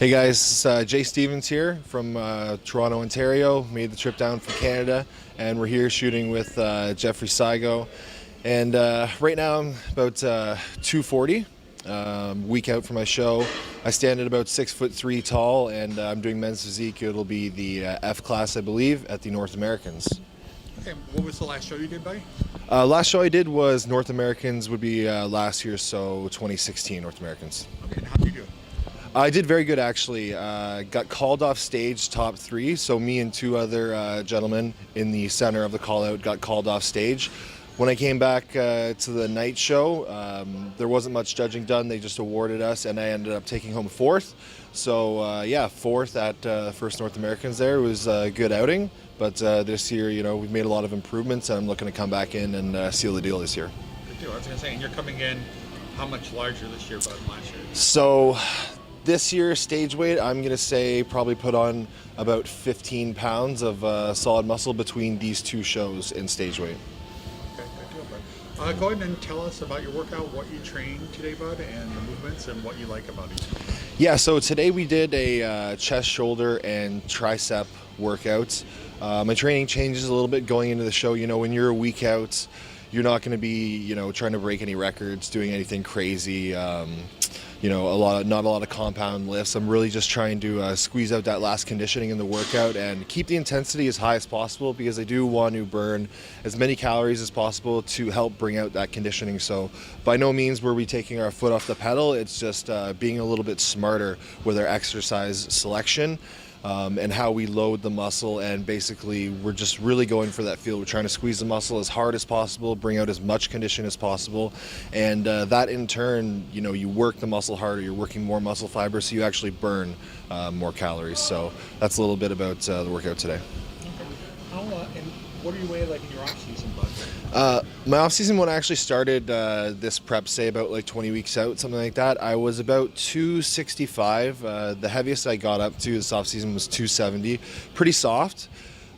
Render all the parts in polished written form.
Hey guys, Jay Stevens here from Toronto, Ontario. Made the trip down from Canada, and we're here shooting with Jeffrey Sygo. And right now I'm about 240, week out for my show. I stand at about 6'3" tall, and I'm doing men's physique. It'll be the F class, I believe, at the North Americans. Okay, what was the last show you did, buddy? Last show I did was North Americans, would be last year, so 2016 North Americans. Okay, and how did you do? I did very good, actually. Got called off stage top 3, so me and 2 other gentlemen in the center of the call out got called off stage. When I came back to the night show, there wasn't much judging done. They just awarded us, and I ended up taking home 4th. So yeah, 4th at first North Americans there. It was a good outing, but this year, you know, we've made a lot of improvements, and I'm looking to come back in and seal the deal this year. Good deal. I was going to say, and you're coming in how much larger this year than last year? So this year, stage weight, I'm going to say probably put on about 15 pounds of solid muscle between these 2 shows in stage weight. Okay, good deal, bud. Go ahead and tell us about your workout, what you trained today, bud, and the movements and what you like about it. Yeah, so today we did a chest, shoulder, and tricep workout. My training changes a little bit going into the show. You know, when you're a week out, you're not going to be, you know, trying to break any records, doing anything crazy. You know, not a lot of compound lifts. I'm really just trying to squeeze out that last conditioning in the workout and keep the intensity as high as possible, because I do want to burn as many calories as possible to help bring out that conditioning. So by no means were we taking our foot off the pedal. It's just being a little bit smarter with our exercise selection. And how we load the muscle, and basically we're just really going for that feel. We're trying to squeeze the muscle as hard as possible, bring out as much condition as possible, and that in turn, you know, you work the muscle harder, you're working more muscle fibers, so you actually burn more calories. So that's a little bit about the workout today. Okay. How, and what are you weighing like in your off season, bud? My off-season when I actually started this prep, say about like 20 weeks out, something like that, I was about 265. The heaviest I got up to this off-season was 270. Pretty soft.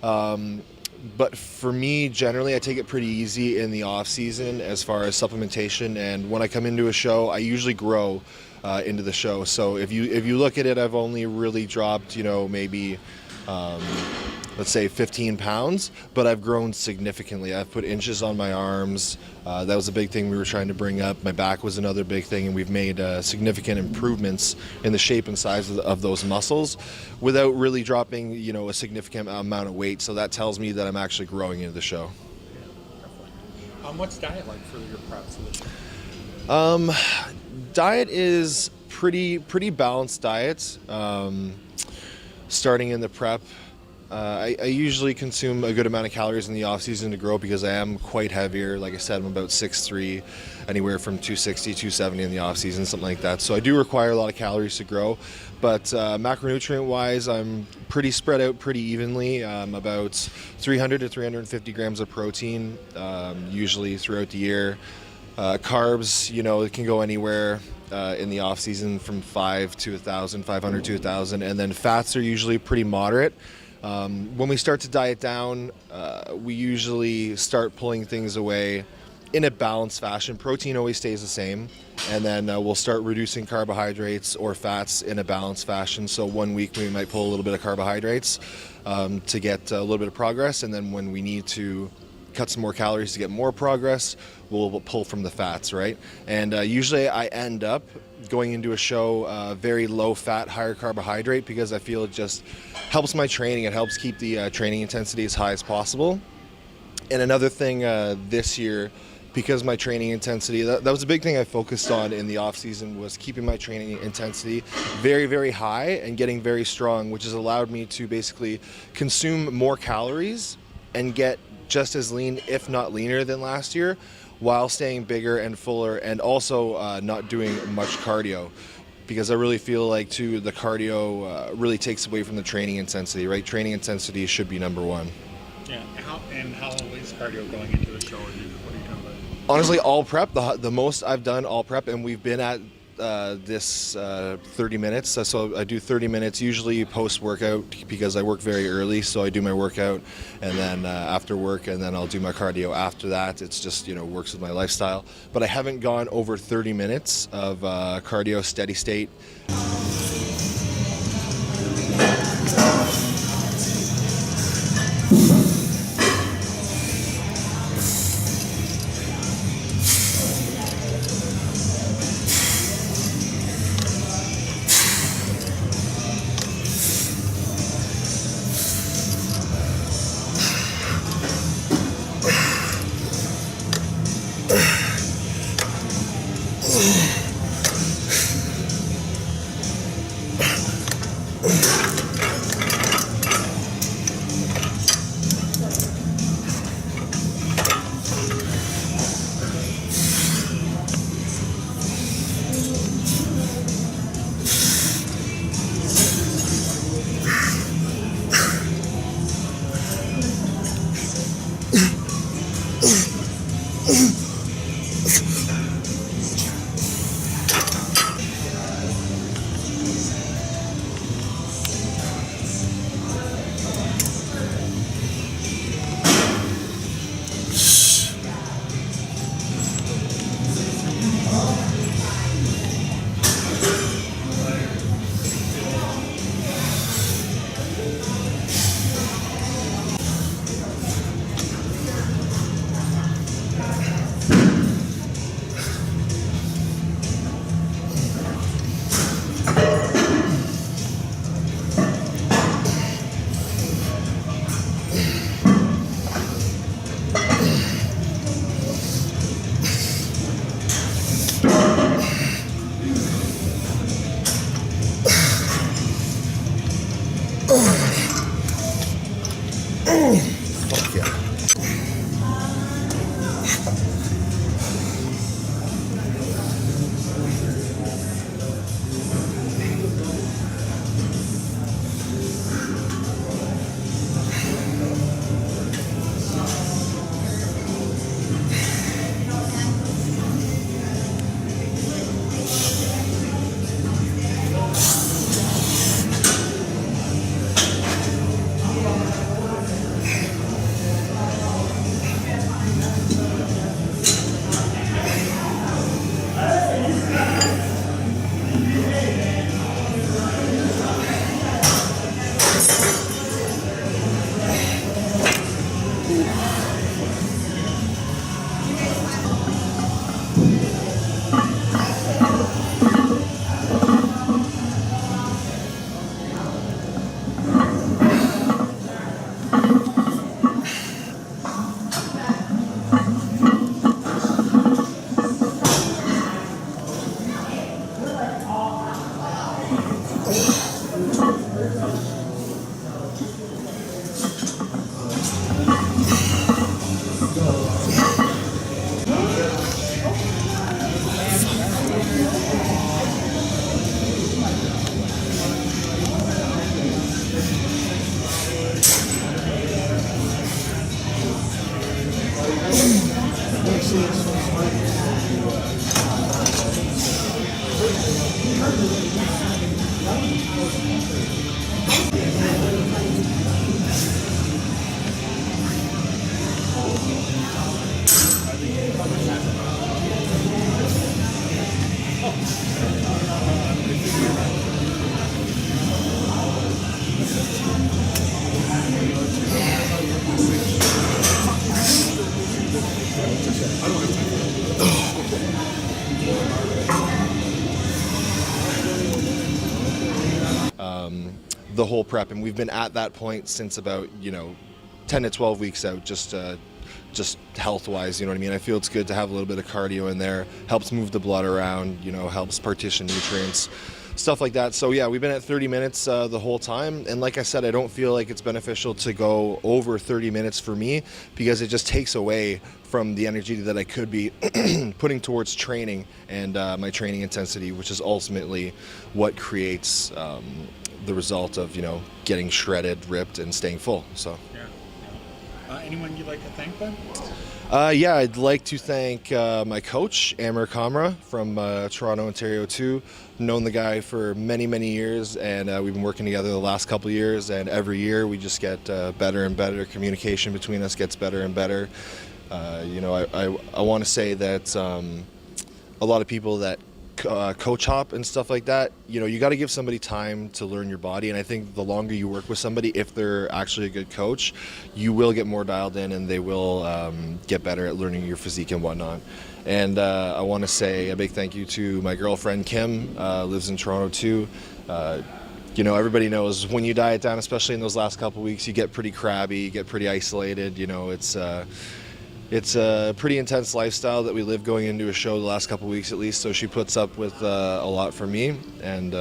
But for me, generally, I take it pretty easy in the off-season as far as supplementation. And when I come into a show, I usually grow into the show. So if you look at it, I've only really dropped, you know, maybe let's say 15 pounds, but I've grown significantly. I've put inches on my arms. That was a big thing we were trying to bring up. My back was another big thing, and we've made significant improvements in the shape and size of those muscles without really dropping, you know, a significant amount of weight. So that tells me that I'm actually growing into the show. Yeah, definitely. What's diet like for your preps for this year? Diet is pretty balanced diet. Starting in the prep, I usually consume a good amount of calories in the off season to grow, because I am quite heavier. Like I said, I'm about 6'3", anywhere from 260, 270 in the off season, something like that. So I do require a lot of calories to grow, but macronutrient wise, I'm pretty spread out pretty evenly. About 300 to 350 grams of protein, usually throughout the year. Carbs, you know, it can go anywhere in the off season from 500 to 1,000, and then fats are usually pretty moderate. When we start to diet down, we usually start pulling things away in a balanced fashion. Protein always stays the same, and then we'll start reducing carbohydrates or fats in a balanced fashion. So one week we might pull a little bit of carbohydrates to get a little bit of progress, and then when we need to cut some more calories to get more progress, we'll pull from the fats, right? And usually I end up going into a show very low fat, higher carbohydrate, because I feel it just helps my training. It helps keep the training intensity as high as possible. And another thing this year, because my training intensity, that was a big thing I focused on in the off season, was keeping my training intensity very high and getting very strong, which has allowed me to basically consume more calories and get just as lean, if not leaner, than last year, while staying bigger and fuller, and also not doing much cardio, because I really feel like too the cardio really takes away from the training intensity, right? Training intensity should be number one. Yeah, how is cardio going into the show? What are you doing about it? Honestly, all prep. The most I've done all prep, and we've been at this 30 minutes. So I do 30 minutes usually post-workout, because I work very early. So I do my workout, and then after work, and then I'll do my cardio after that. It's just, you know, works with my lifestyle. But I haven't gone over 30 minutes of cardio steady state. Fuck yeah. The whole prep, and we've been at that point since about 10 to 12 weeks out, just health wise, you know what I mean. I feel it's good to have a little bit of cardio in there, helps move the blood around, helps partition nutrients, stuff like that. So yeah, we've been at 30 minutes the whole time, and like I said, I don't feel like it's beneficial to go over 30 minutes for me, because it just takes away from the energy that I could be putting towards training and my training intensity, which is ultimately what creates the result of getting shredded, ripped, and staying full. So yeah. Anyone you'd like to thank, Ben? Yeah, I'd like to thank my coach, Amir Kamra from Toronto, Ontario too. Known the guy for many, many years, and we've been working together the last couple of years, and every year we just get better and better. Communication between us gets better and better. I want to say that a lot of people that coach hop and stuff like that, you got to give somebody time to learn your body, and I think the longer you work with somebody, if they're actually a good coach, you will get more dialed in, and they will get better at learning your physique and whatnot. And I want to say a big thank you to my girlfriend Kim, lives in Toronto too. Everybody knows when you diet down, especially in those last couple of weeks, you get pretty crabby, you get pretty isolated. It's a pretty intense lifestyle that we live going into a show the last couple of weeks at least, so she puts up with a lot for me, and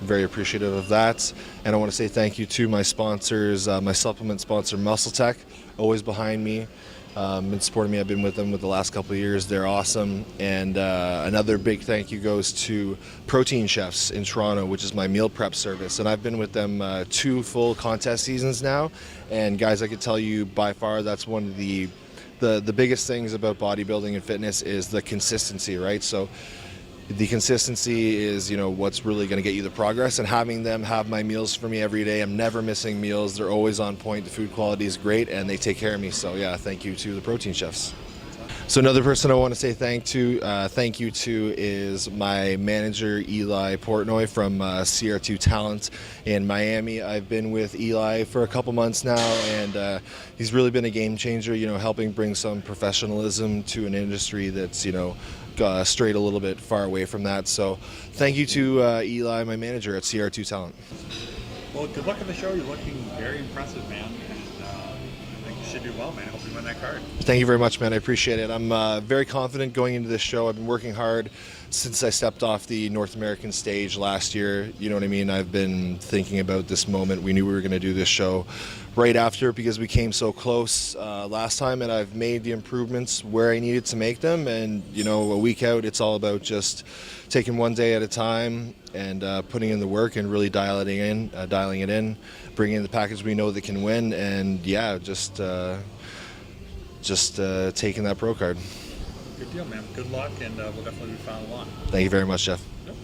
very appreciative of that. And I want to say thank you to my sponsors, my supplement sponsor Muscle Tech, always behind me, been supporting me. I've been with them the last couple of years. They're awesome. And another big thank you goes to Protein Chefs in Toronto, which is my meal prep service, and I've been with them 2 full contest seasons now, and guys, I could tell you by far that's one of the biggest things about bodybuilding and fitness is the consistency, right? So the consistency is, what's really going to get you the progress, and having them have my meals for me every day. I'm never missing meals. They're always on point. The food quality is great, and they take care of me. So yeah, thank you to the Protein Chefs. So another person I want to say thank you to is my manager Eli Portnoy from CR2 Talent in Miami. I've been with Eli for a couple months now, and he's really been a game changer, helping bring some professionalism to an industry that's strayed a little bit far away from that. So thank you to Eli, my manager at CR2 Talent. Well, good luck on the show. You're looking very impressive, man. I think you should do well, man. I hope you win that card. Thank you very much, man. I appreciate it. I'm very confident going into this show. I've been working hard since I stepped off the North American stage last year. You know what I mean? I've been thinking about this moment. We knew we were going to do this show right after because we came so close last time, and I've made the improvements where I needed to make them. And you know, a week out, it's all about just taking one day at a time and putting in the work and really dialing it in, bringing in the package we know that can win, and yeah, just taking that pro card. Good deal, man. Good luck, and we'll definitely be following along. Thank you very much, Jeff. Yep.